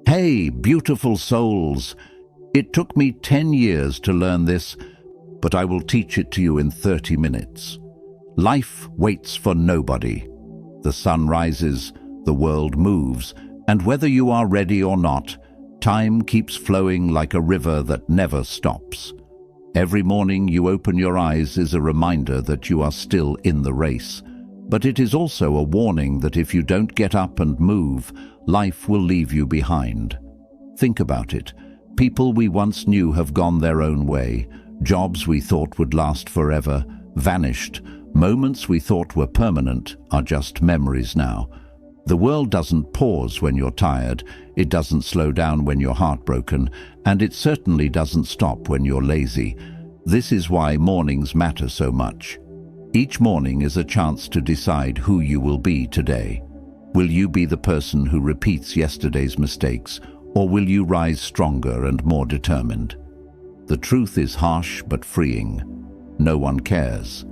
Hey, beautiful souls! It took me 10 years to learn this, but I will teach it to you in 30 minutes. Life waits for nobody. The sun rises, the world moves, and whether you are ready or not, time keeps flowing like a river that never stops. Every morning you open your eyes is a reminder that you are still in the race. But it is also a warning that if you don't get up and move, life will leave you behind. Think about it. People we once knew have gone their own way. Jobs we thought would last forever, vanished. Moments we thought were permanent are just memories now. The world doesn't pause when you're tired, it doesn't slow down when you're heartbroken, and it certainly doesn't stop when you're lazy. This is why mornings matter so much. Each morning is a chance to decide who you will be today. Will you be the person who repeats yesterday's mistakes, or will you rise stronger and more determined? The truth is harsh but freeing. No one cares.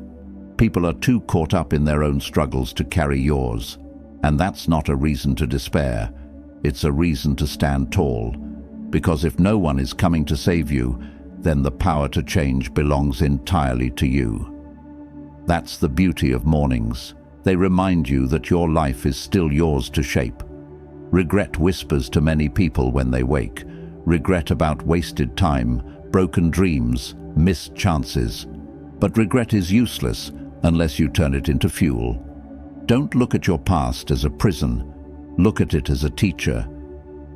People are too caught up in their own struggles to carry yours. And that's not a reason to despair. It's a reason to stand tall. Because if no one is coming to save you, then the power to change belongs entirely to you. That's the beauty of mornings. They remind you that your life is still yours to shape. Regret whispers to many people when they wake. Regret about wasted time, broken dreams, missed chances. But regret is useless unless you turn it into fuel. Don't look at your past as a prison. Look at it as a teacher.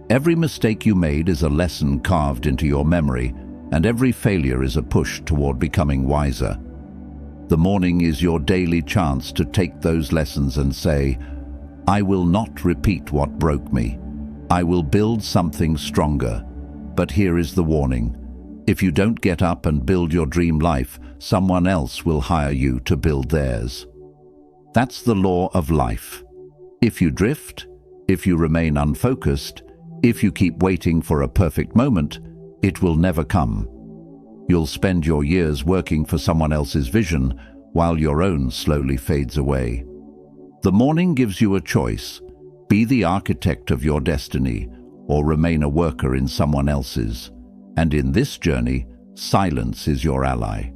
Every mistake you made is a lesson carved into your memory, and every failure is a push toward becoming wiser. The morning is your daily chance to take those lessons and say, I will not repeat what broke me. I will build something stronger. But here is the warning. If you don't get up and build your dream life, someone else will hire you to build theirs. That's the law of life. If you drift, if you remain unfocused, if you keep waiting for a perfect moment, it will never come. You'll spend your years working for someone else's vision while your own slowly fades away. The morning gives you a choice. Be the architect of your destiny or remain a worker in someone else's. And in this journey, silence is your ally.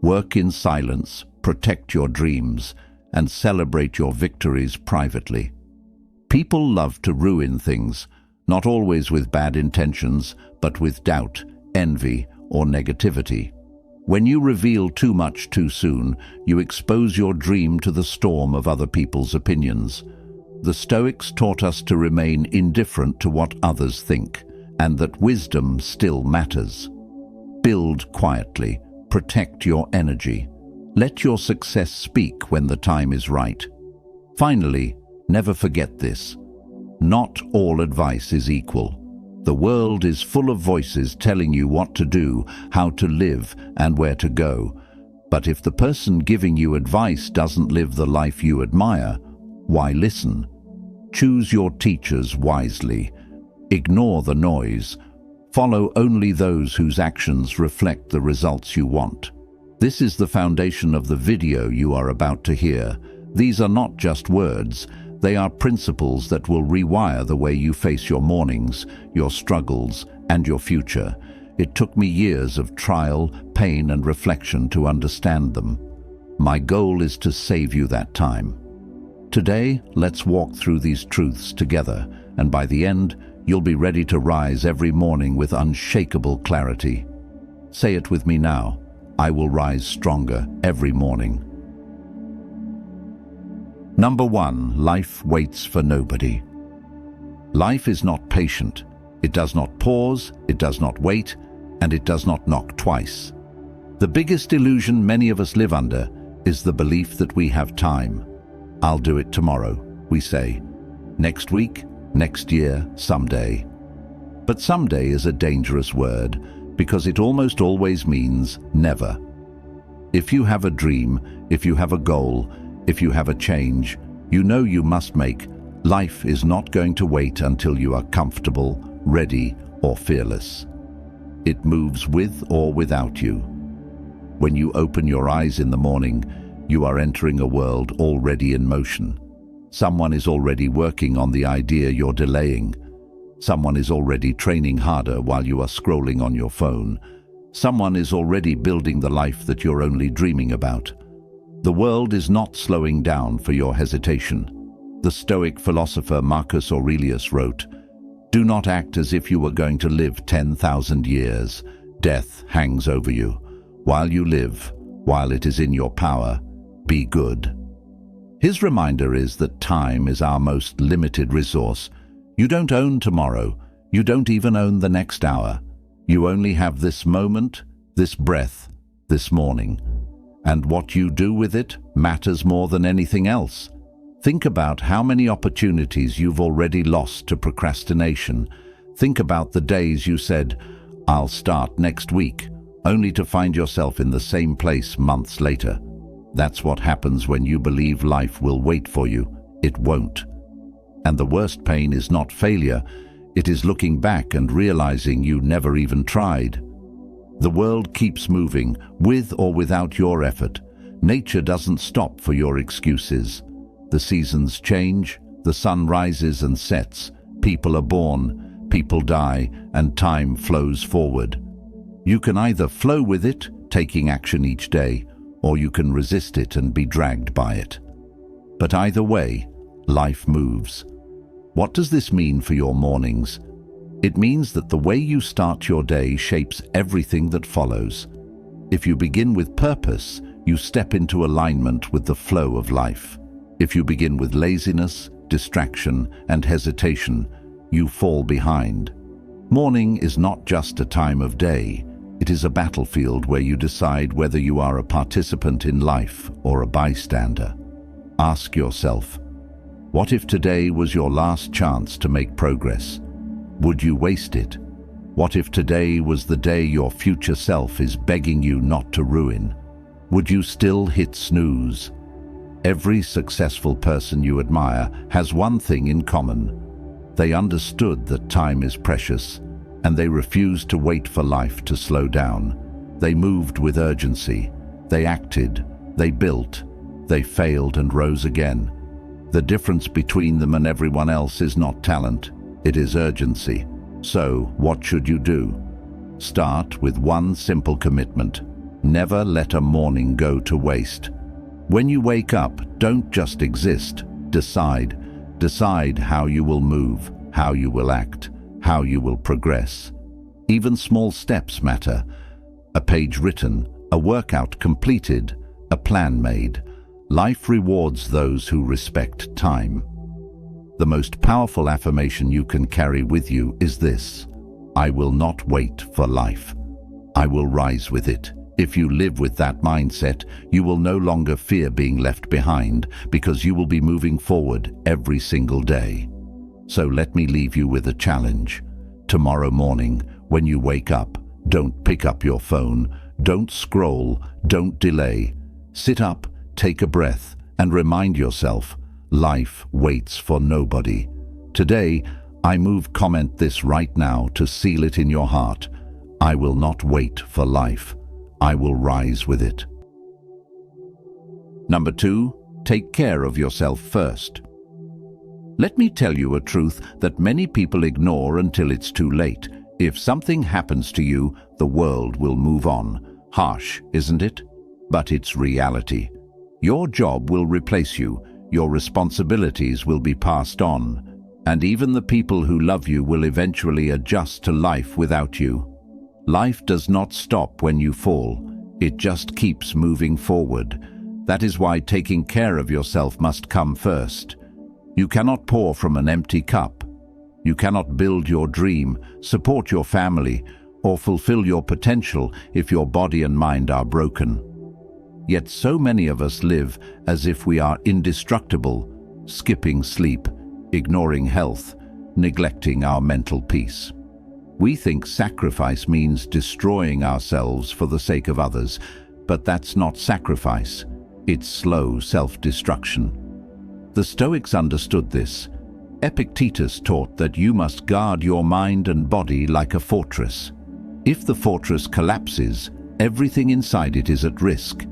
Work in silence, protect your dreams, and celebrate your victories privately. People love to ruin things, not always with bad intentions, but with doubt, envy, or negativity. When you reveal too much too soon, you expose your dream to the storm of other people's opinions. The Stoics taught us to remain indifferent to what others think, and that wisdom still matters. Build quietly, protect your energy. Let your success speak when the time is right. Finally, never forget this. Not all advice is equal. The world is full of voices telling you what to do, how to live, and where to go. But if the person giving you advice doesn't live the life you admire, why listen? Choose your teachers wisely. Ignore the noise. Follow only those whose actions reflect the results you want. This is the foundation of the video you are about to hear. These are not just words. They are principles that will rewire the way you face your mornings, your struggles, and your future. It took me years of trial, pain, and reflection to understand them. My goal is to save you that time. Today, let's walk through these truths together, and by the end, you'll be ready to rise every morning with unshakable clarity. Say it with me now. I will rise stronger every morning. Number 1, life waits for nobody. Life is not patient. It does not pause, it does not wait, and it does not knock twice. The biggest illusion many of us live under is the belief that we have time. I'll do it tomorrow, we say. Next week, next year, someday. But someday is a dangerous word because it almost always means never. If you have a dream, if you have a goal, if you have a change, you know you must make. Life is not going to wait until you are comfortable, ready, or fearless. It moves with or without you. When you open your eyes in the morning, you are entering a world already in motion. Someone is already working on the idea you're delaying. Someone is already training harder while you are scrolling on your phone. Someone is already building the life that you're only dreaming about. The world is not slowing down for your hesitation. The Stoic philosopher Marcus Aurelius wrote, "Do not act as if you were going to live 10,000 years. Death hangs over you. While you live, while it is in your power, be good." His reminder is that time is our most limited resource. You don't own tomorrow. You don't even own the next hour. You only have this moment, this breath, this morning. And what you do with it matters more than anything else. Think about how many opportunities you've already lost to procrastination. Think about the days you said, "I'll start next week," only to find yourself in the same place months later. That's what happens when you believe life will wait for you. It won't. And the worst pain is not failure. It is looking back and realizing you never even tried. The world keeps moving, with or without your effort. Nature doesn't stop for your excuses. The seasons change, the sun rises and sets, people are born, people die, and time flows forward. You can either flow with it, taking action each day, or you can resist it and be dragged by it. But either way, life moves. What does this mean for your mornings? It means that the way you start your day shapes everything that follows. If you begin with purpose, you step into alignment with the flow of life. If you begin with laziness, distraction, and hesitation, you fall behind. Morning is not just a time of day. It is a battlefield where you decide whether you are a participant in life or a bystander. Ask yourself, what if today was your last chance to make progress? Would you waste it? What if today was the day your future self is begging you not to ruin? Would you still hit snooze? Every successful person you admire has one thing in common. They understood that time is precious, and they refused to wait for life to slow down. They moved with urgency. They acted. They built. They failed and rose again. The difference between them and everyone else is not talent, it is urgency. So, what should you do? Start with one simple commitment. Never let a morning go to waste. When you wake up, don't just exist. Decide. Decide how you will move, how you will act, how you will progress. Even small steps matter. A page written, a workout completed, a plan made. Life rewards those who respect time. The most powerful affirmation you can carry with you is this: I will not wait for life. I will rise with it. If you live with that mindset, you will no longer fear being left behind because you will be moving forward every single day. So let me leave you with a challenge. Tomorrow morning, when you wake up, don't pick up your phone, don't scroll, don't delay. Sit up, take a breath, and remind yourself, life waits for nobody. Today, I comment this right now to seal it in your heart. I will not wait for life. I will rise with it. Number 2, take care of yourself first. Let me tell you a truth that many people ignore until it's too late. If something happens to you, the world will move on. Harsh, isn't it? But it's reality. Your job will replace you, your responsibilities will be passed on, and even the people who love you will eventually adjust to life without you. Life does not stop when you fall, it just keeps moving forward. That is why taking care of yourself must come first. You cannot pour from an empty cup. You cannot build your dream, support your family, or fulfill your potential if your body and mind are broken. Yet so many of us live as if we are indestructible, skipping sleep, ignoring health, neglecting our mental peace. We think sacrifice means destroying ourselves for the sake of others, but that's not sacrifice. It's slow self-destruction. The Stoics understood this. Epictetus taught that you must guard your mind and body like a fortress. If the fortress collapses, everything inside it is at risk.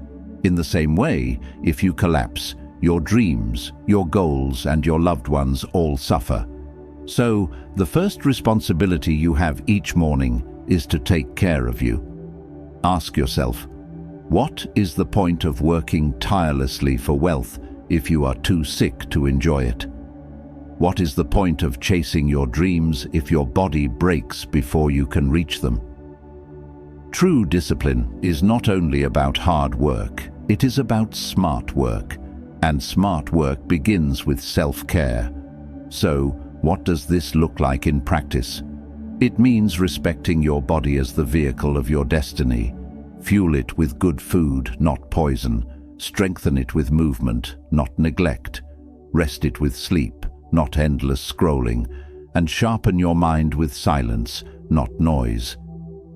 In the same way, if you collapse, your dreams, your goals, and your loved ones all suffer. So, the first responsibility you have each morning is to take care of you. Ask yourself, what is the point of working tirelessly for wealth if you are too sick to enjoy it? What is the point of chasing your dreams if your body breaks before you can reach them? True discipline is not only about hard work, it is about smart work. And smart work begins with self-care. So, what does this look like in practice? It means respecting your body as the vehicle of your destiny. Fuel it with good food, not poison. Strengthen it with movement, not neglect. Rest it with sleep, not endless scrolling. And sharpen your mind with silence, not noise.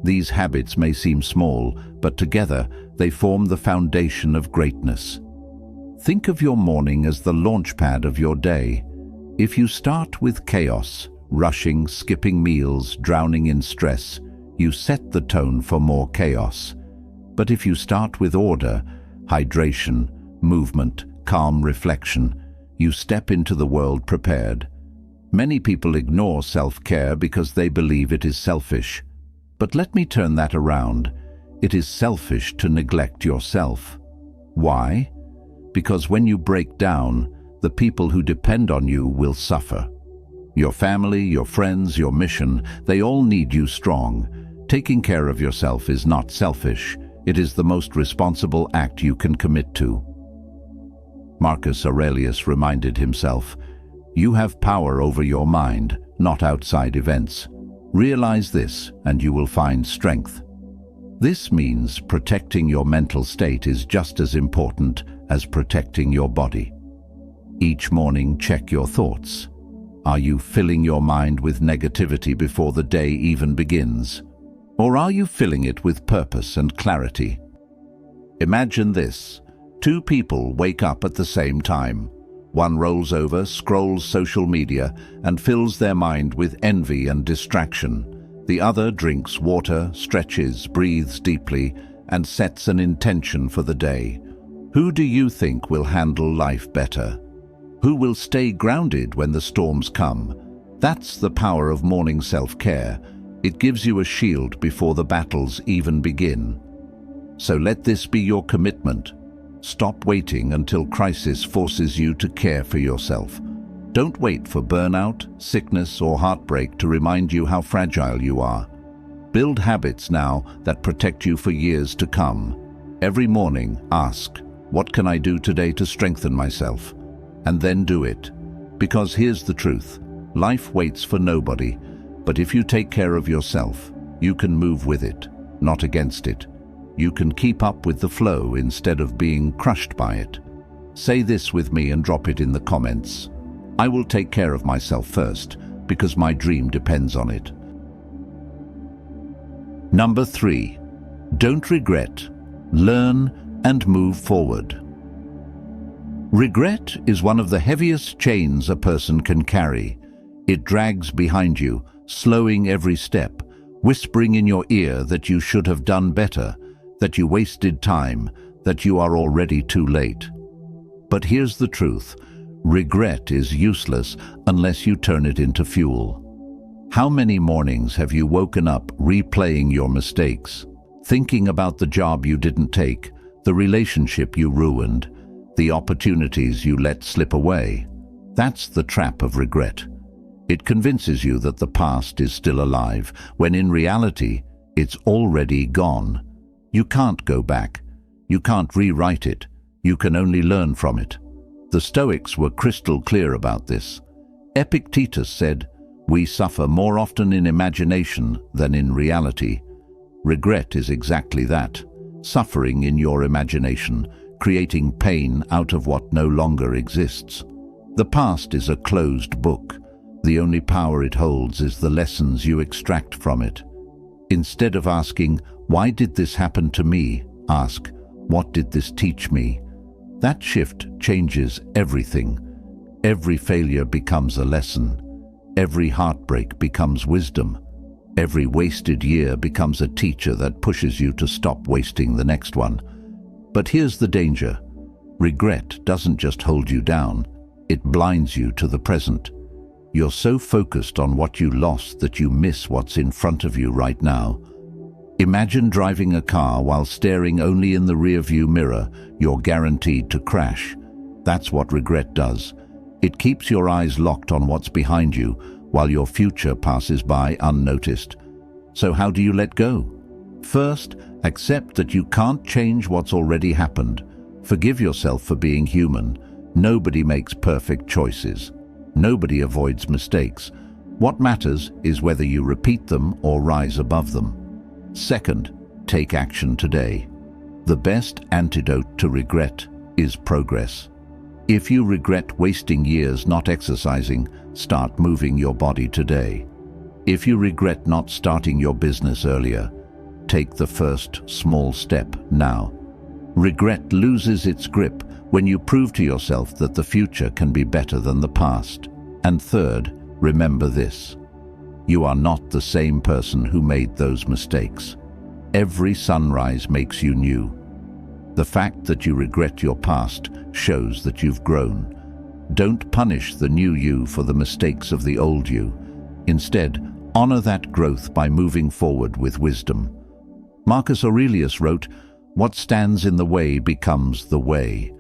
These habits may seem small, but together they form the foundation of greatness. Think of your morning as the launchpad of your day. If you start with chaos, rushing, skipping meals, drowning in stress, you set the tone for more chaos. But if you start with order, hydration, movement, calm reflection, you step into the world prepared. Many people ignore self-care because they believe it is selfish. But let me turn that around. It is selfish to neglect yourself. Why? Because when you break down, the people who depend on you will suffer. Your family, your friends, your mission, they all need you strong. Taking care of yourself is not selfish. It is the most responsible act you can commit to. Marcus Aurelius reminded himself, "You have power over your mind, not outside events. Realize this, and you will find strength." This means protecting your mental state is just as important as protecting your body. Each morning, check your thoughts. Are you filling your mind with negativity before the day even begins? Or are you filling it with purpose and clarity? Imagine this. Two people wake up at the same time. One rolls over, scrolls social media, and fills their mind with envy and distraction. The other drinks water, stretches, breathes deeply, and sets an intention for the day. Who do you think will handle life better? Who will stay grounded when the storms come? That's the power of morning self-care. It gives you a shield before the battles even begin. So let this be your commitment. Stop waiting until crisis forces you to care for yourself. Don't wait for burnout, sickness, or heartbreak to remind you how fragile you are. Build habits now that protect you for years to come. Every morning, ask, what can I do today to strengthen myself? And then do it. Because here's the truth. Life waits for nobody. But if you take care of yourself, you can move with it, not against it. You can keep up with the flow instead of being crushed by it. Say this with me and drop it in the comments. I will take care of myself first, because my dream depends on it. Number 3. Don't regret. Learn and move forward. Regret is one of the heaviest chains a person can carry. It drags behind you, slowing every step, whispering in your ear that you should have done better, that you wasted time, that you are already too late. But here's the truth. Regret is useless unless you turn it into fuel. How many mornings have you woken up replaying your mistakes, thinking about the job you didn't take, the relationship you ruined, the opportunities you let slip away? That's the trap of regret. It convinces you that the past is still alive, when in reality, it's already gone. You can't go back. You can't rewrite it. You can only learn from it. The Stoics were crystal clear about this. Epictetus said, "We suffer more often in imagination than in reality." Regret is exactly that. Suffering in your imagination, creating pain out of what no longer exists. The past is a closed book. The only power it holds is the lessons you extract from it. Instead of asking, "Why did this happen to me?" ask, "What did this teach me?" That shift changes everything. Every failure becomes a lesson. Every heartbreak becomes wisdom. Every wasted year becomes a teacher that pushes you to stop wasting the next one. But here's the danger. Regret doesn't just hold you down, it blinds you to the present. You're so focused on what you lost that you miss what's in front of you right now. Imagine driving a car while staring only in the rearview mirror. You're guaranteed to crash. That's what regret does. It keeps your eyes locked on what's behind you while your future passes by unnoticed. So how do you let go? First, accept that you can't change what's already happened. Forgive yourself for being human. Nobody makes perfect choices. Nobody avoids mistakes. What matters is whether you repeat them or rise above them. Second, take action today. The best antidote to regret is progress. If you regret wasting years not exercising, start moving your body today. If you regret not starting your business earlier, take the first small step now. Regret loses its grip when you prove to yourself that the future can be better than the past. And third, remember this: you are not the same person who made those mistakes. Every sunrise makes you new. The fact that you regret your past shows that you've grown. Don't punish the new you for the mistakes of the old you. Instead, honor that growth by moving forward with wisdom. Marcus Aurelius wrote, "What stands in the way becomes the way."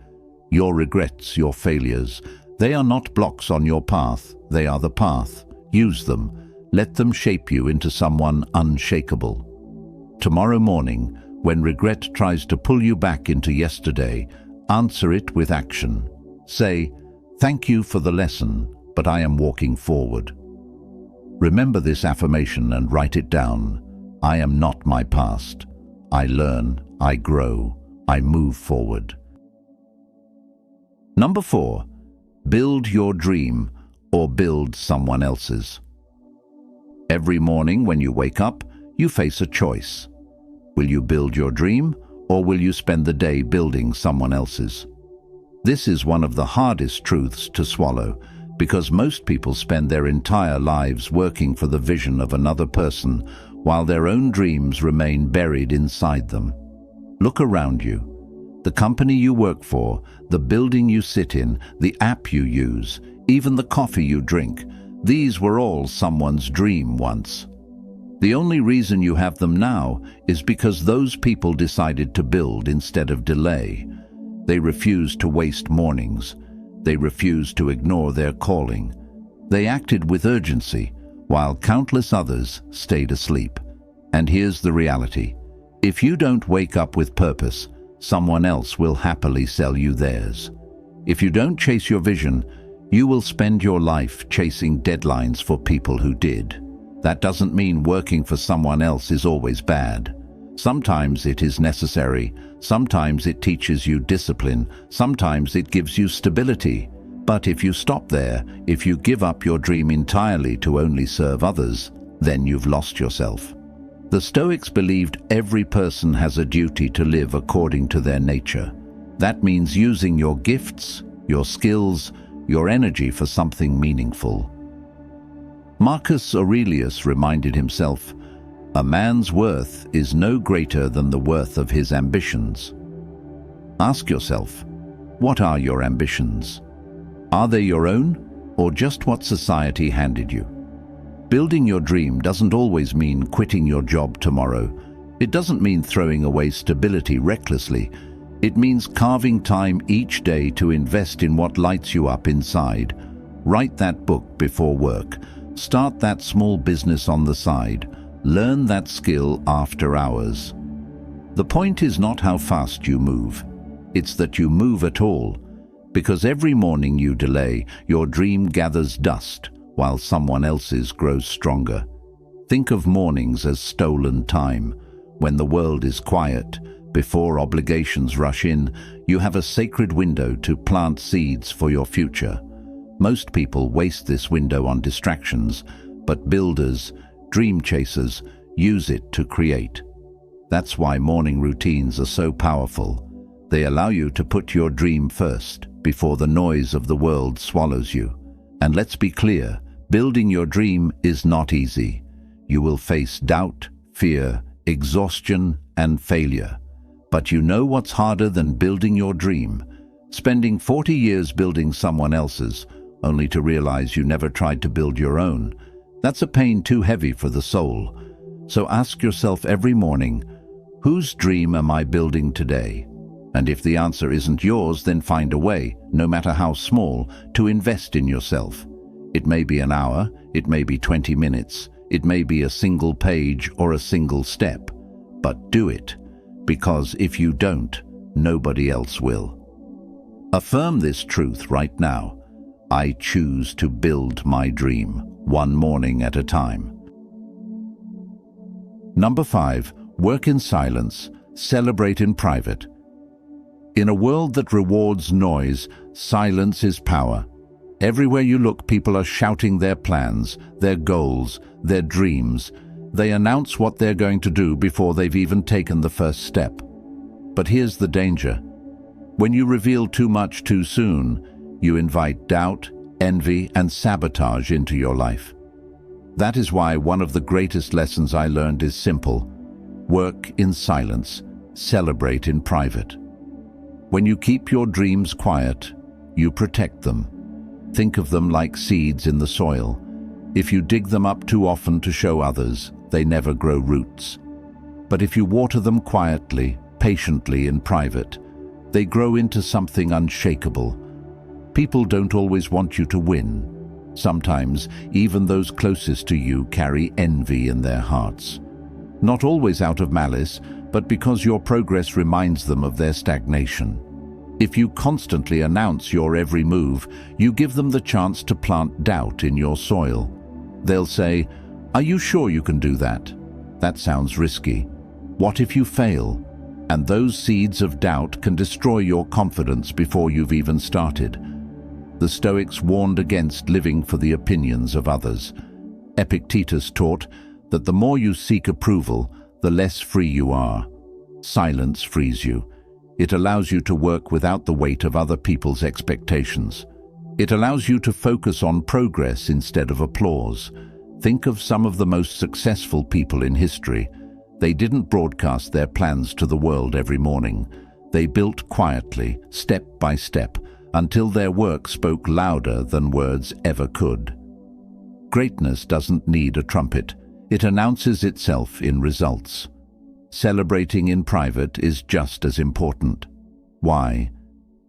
Your regrets, your failures, they are not blocks on your path, they are the path. Use them. Let them shape you into someone unshakable. Tomorrow morning, when regret tries to pull you back into yesterday, answer it with action. Say, "Thank you for the lesson, but I am walking forward." Remember this affirmation and write it down. I am not my past. I learn, I grow, I move forward. Number 4, build your dream or build someone else's. Every morning when you wake up, you face a choice. Will you build your dream or will you spend the day building someone else's? This is one of the hardest truths to swallow because most people spend their entire lives working for the vision of another person while their own dreams remain buried inside them. Look around you. The company you work for, the building you sit in, the app you use, even the coffee you drink, these were all someone's dream once. The only reason you have them now is because those people decided to build instead of delay. They refused to waste mornings. They refused to ignore their calling. They acted with urgency, while countless others stayed asleep. And here's the reality. If you don't wake up with purpose, someone else will happily sell you theirs. If you don't chase your vision, you will spend your life chasing deadlines for people who did. That doesn't mean working for someone else is always bad. Sometimes it is necessary, sometimes it teaches you discipline, sometimes it gives you stability. But if you stop there, if you give up your dream entirely to only serve others, then you've lost yourself. The Stoics believed every person has a duty to live according to their nature. That means using your gifts, your skills, your energy for something meaningful. Marcus Aurelius reminded himself, "A man's worth is no greater than the worth of his ambitions." Ask yourself, what are your ambitions? Are they your own, or just what society handed you? Building your dream doesn't always mean quitting your job tomorrow. It doesn't mean throwing away stability recklessly. It means carving time each day to invest in what lights you up inside. Write that book before work. Start that small business on the side. Learn that skill after hours. The point is not how fast you move. It's that you move at all. Because every morning you delay, your dream gathers dust, while someone else's grows stronger. Think of mornings as stolen time. When the world is quiet, before obligations rush in, you have a sacred window to plant seeds for your future. Most people waste this window on distractions, but builders, dream chasers, use it to create. That's why morning routines are so powerful. They allow you to put your dream first, before the noise of the world swallows you. And let's be clear, building your dream is not easy. You will face doubt, fear, exhaustion, and failure. But you know what's harder than building your dream? Spending 40 years building someone else's, only to realize you never tried to build your own. That's a pain too heavy for the soul. So ask yourself every morning, whose dream am I building today? And if the answer isn't yours, then find a way, no matter how small, to invest in yourself. It may be an hour, it may be 20 minutes, it may be a single page or a single step, but do it, because if you don't, nobody else will. Affirm this truth right now. I choose to build my dream, one morning at a time. Number 5, work in silence, celebrate in private. In a world that rewards noise, silence is power. Everywhere you look, people are shouting their plans, their goals, their dreams. They announce what they're going to do before they've even taken the first step. But here's the danger. When you reveal too much too soon, you invite doubt, envy, and sabotage into your life. That is why one of the greatest lessons I learned is simple. Work in silence, celebrate in private. When you keep your dreams quiet, you protect them. Think of them like seeds in the soil. If you dig them up too often to show others, they never grow roots. But if you water them quietly, patiently in private, they grow into something unshakable. People don't always want you to win. Sometimes, even those closest to you carry envy in their hearts. Not always out of malice, but because your progress reminds them of their stagnation. If you constantly announce your every move, you give them the chance to plant doubt in your soil. They'll say, "Are you sure you can do that? That sounds risky. What if you fail?" And those seeds of doubt can destroy your confidence before you've even started. The Stoics warned against living for the opinions of others. Epictetus taught that the more you seek approval, the less free you are. Silence frees you. It allows you to work without the weight of other people's expectations. It allows you to focus on progress instead of applause. Think of some of the most successful people in history. They didn't broadcast their plans to the world every morning. They built quietly, step by step, until their work spoke louder than words ever could. Greatness doesn't need a trumpet. It announces itself in results. Celebrating in private is just as important. Why?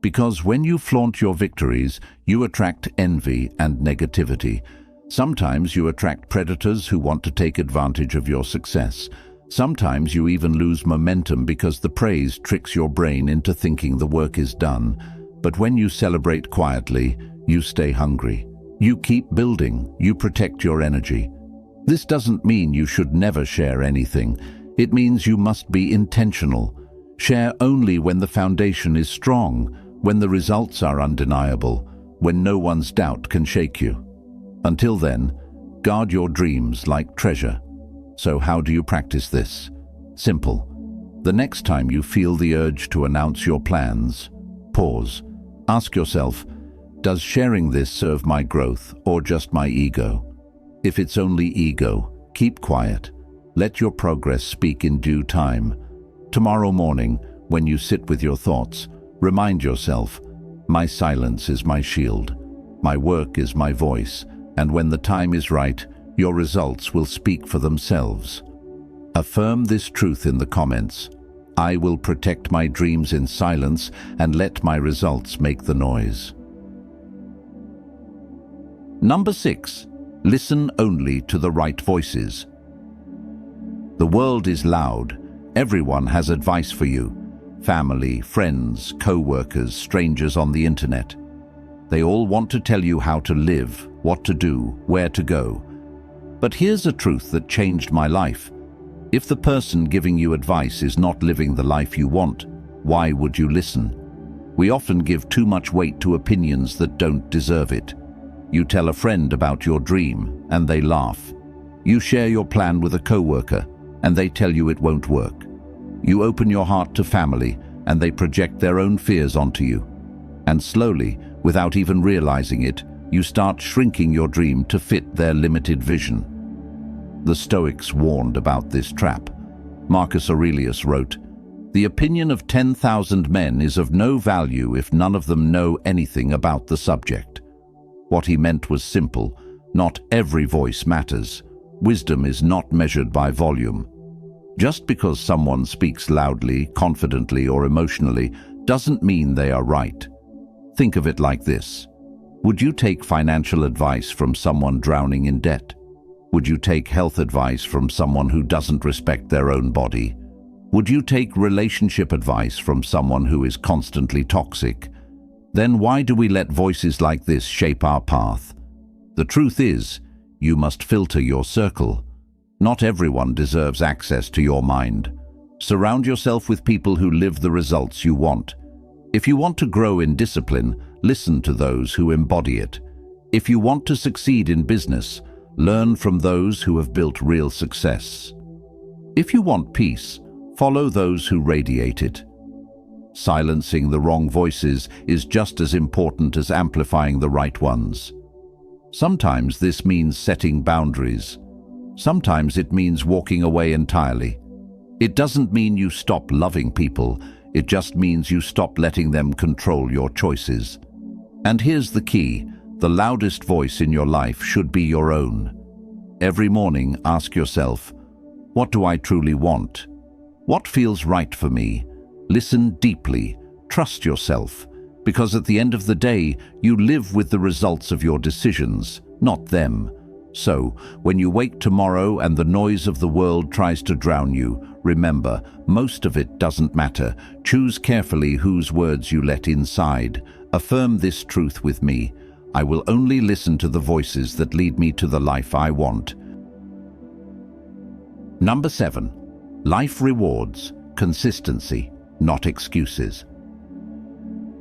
Because when you flaunt your victories, you attract envy and negativity. Sometimes you attract predators who want to take advantage of your success. Sometimes you even lose momentum because the praise tricks your brain into thinking the work is done. But when you celebrate quietly, you stay hungry. You keep building, you protect your energy. This doesn't mean you should never share anything. It means you must be intentional. Share only when the foundation is strong, when the results are undeniable, when no one's doubt can shake you. Until then, guard your dreams like treasure. So how do you practice this? Simple. The next time you feel the urge to announce your plans, pause. Ask yourself, does sharing this serve my growth or just my ego? If it's only ego, keep quiet. Let your progress speak in due time. Tomorrow morning, when you sit with your thoughts, remind yourself, my silence is my shield, my work is my voice, and when the time is right, your results will speak for themselves. Affirm this truth in the comments. I will protect my dreams in silence and let my results make the noise. Number 6. Listen only to the right voices. The world is loud. Everyone has advice for you. Family, friends, co-workers, strangers on the internet. They all want to tell you how to live, what to do, where to go. But here's a truth that changed my life. If the person giving you advice is not living the life you want, why would you listen? We often give too much weight to opinions that don't deserve it. You tell a friend about your dream, and they laugh. You share your plan with a co-worker, and they tell you it won't work. You open your heart to family, and they project their own fears onto you. And slowly, without even realizing it, you start shrinking your dream to fit their limited vision. The Stoics warned about this trap. Marcus Aurelius wrote, "The opinion of 10,000 men is of no value if none of them know anything about the subject." What he meant was simple. Not every voice matters. Wisdom is not measured by volume. Just because someone speaks loudly, confidently, or emotionally doesn't mean they are right. Think of it like this. Would you take financial advice from someone drowning in debt? Would you take health advice from someone who doesn't respect their own body? Would you take relationship advice from someone who is constantly toxic? Then why do we let voices like this shape our path? The truth is, you must filter your circle. Not everyone deserves access to your mind. Surround yourself with people who live the results you want. If you want to grow in discipline, listen to those who embody it. If you want to succeed in business, learn from those who have built real success. If you want peace, follow those who radiate it. Silencing the wrong voices is just as important as amplifying the right ones. Sometimes this means setting boundaries. Sometimes it means walking away entirely. It doesn't mean you stop loving people, it just means you stop letting them control your choices. And here's the key, the loudest voice in your life should be your own. Every morning, ask yourself, what do I truly want? What feels right for me? Listen deeply, trust yourself, because at the end of the day, you live with the results of your decisions, not them. So, when you wake tomorrow and the noise of the world tries to drown you, remember, most of it doesn't matter. Choose carefully whose words you let inside. Affirm this truth with me. I will only listen to the voices that lead me to the life I want. Number 7. Life rewards consistency, not excuses.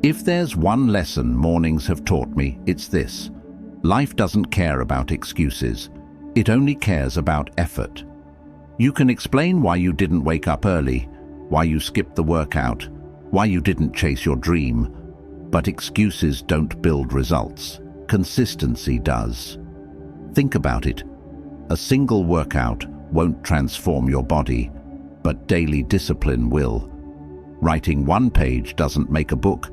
If there's one lesson mornings have taught me, it's this. Life doesn't care about excuses. It only cares about effort. You can explain why you didn't wake up early, why you skipped the workout, why you didn't chase your dream, but excuses don't build results. Consistency does. Think about it. A single workout won't transform your body, but daily discipline will. Writing one page doesn't make a book,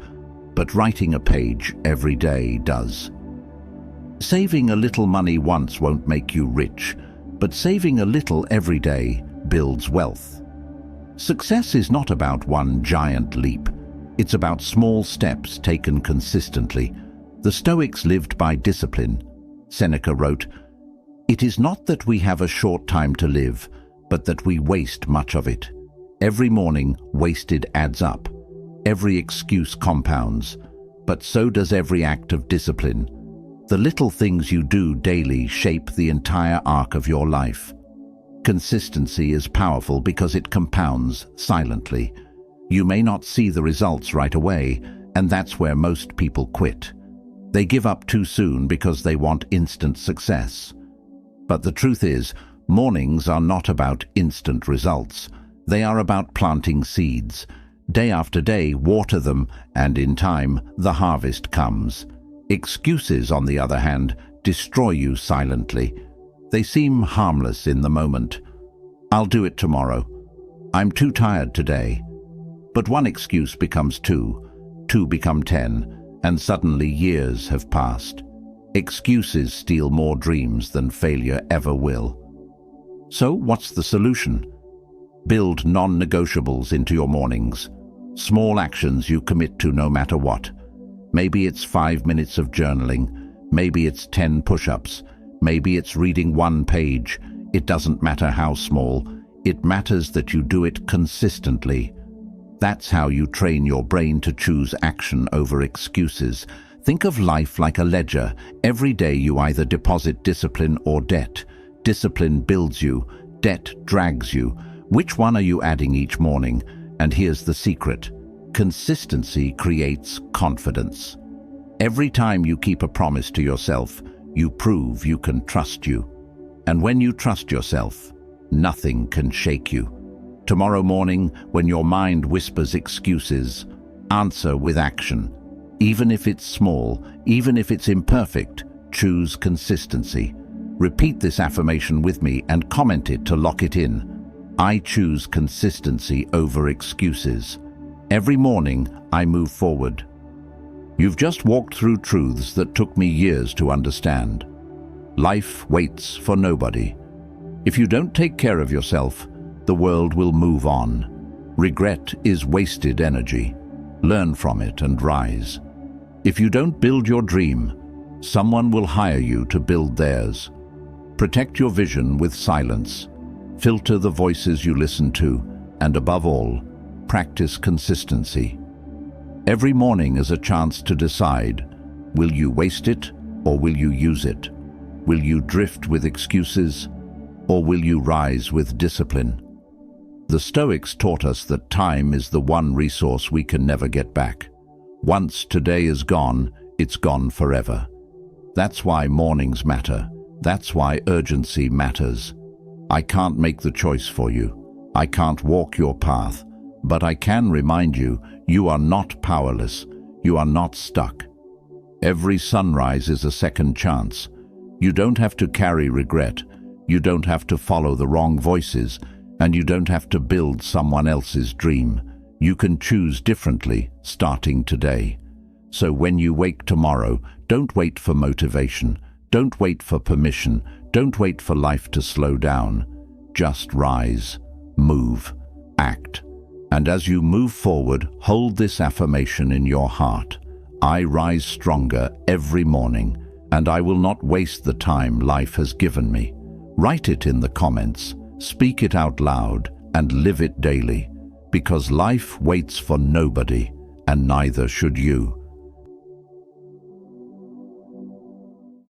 but writing a page every day does. Saving a little money once won't make you rich, but saving a little every day builds wealth. Success is not about one giant leap. It's about small steps taken consistently. The Stoics lived by discipline. Seneca wrote, "It is not that we have a short time to live, but that we waste much of it. Every morning, wasted adds up. Every excuse compounds, but so does every act of discipline. The little things you do daily shape the entire arc of your life." Consistency is powerful because it compounds silently. You may not see the results right away, and that's where most people quit. They give up too soon because they want instant success. But the truth is, mornings are not about instant results. They are about planting seeds. Day after day, water them, and in time, the harvest comes. Excuses, on the other hand, destroy you silently. They seem harmless in the moment. "I'll do it tomorrow. I'm too tired today." But one excuse becomes two become 10, and suddenly years have passed. Excuses steal more dreams than failure ever will. So what's the solution? Build non-negotiables into your mornings. Small actions you commit to no matter what. Maybe it's 5 minutes of journaling. Maybe it's 10 push-ups. Maybe it's reading one page. It doesn't matter how small. It matters that you do it consistently. That's how you train your brain to choose action over excuses. Think of life like a ledger. Every day you either deposit discipline or debt. Discipline builds you. Debt drags you. Which one are you adding each morning? And here's the secret. Consistency creates confidence. Every time you keep a promise to yourself, you prove you can trust you. And when you trust yourself, nothing can shake you. Tomorrow morning, when your mind whispers excuses, answer with action. Even if it's small, even if it's imperfect, choose consistency. Repeat this affirmation with me and comment it to lock it in. I choose consistency over excuses. Every morning, I move forward. You've just walked through truths that took me years to understand. Life waits for nobody. If you don't take care of yourself, the world will move on. Regret is wasted energy. Learn from it and rise. If you don't build your dream, someone will hire you to build theirs. Protect your vision with silence. Filter the voices you listen to, and above all, practice consistency. Every morning is a chance to decide, will you waste it or will you use it? Will you drift with excuses or will you rise with discipline? The Stoics taught us that time is the one resource we can never get back. Once today is gone, it's gone forever. That's why mornings matter. That's why urgency matters. I can't make the choice for you. I can't walk your path. But I can remind you, you are not powerless. You are not stuck. Every sunrise is a second chance. You don't have to carry regret. You don't have to follow the wrong voices. And you don't have to build someone else's dream. You can choose differently, starting today. So when you wake tomorrow, don't wait for motivation. Don't wait for permission. Don't wait for life to slow down. Just rise, move, act. And as you move forward, hold this affirmation in your heart. I rise stronger every morning, and I will not waste the time life has given me. Write it in the comments. Speak it out loud and live it daily, because life waits for nobody, and neither should you.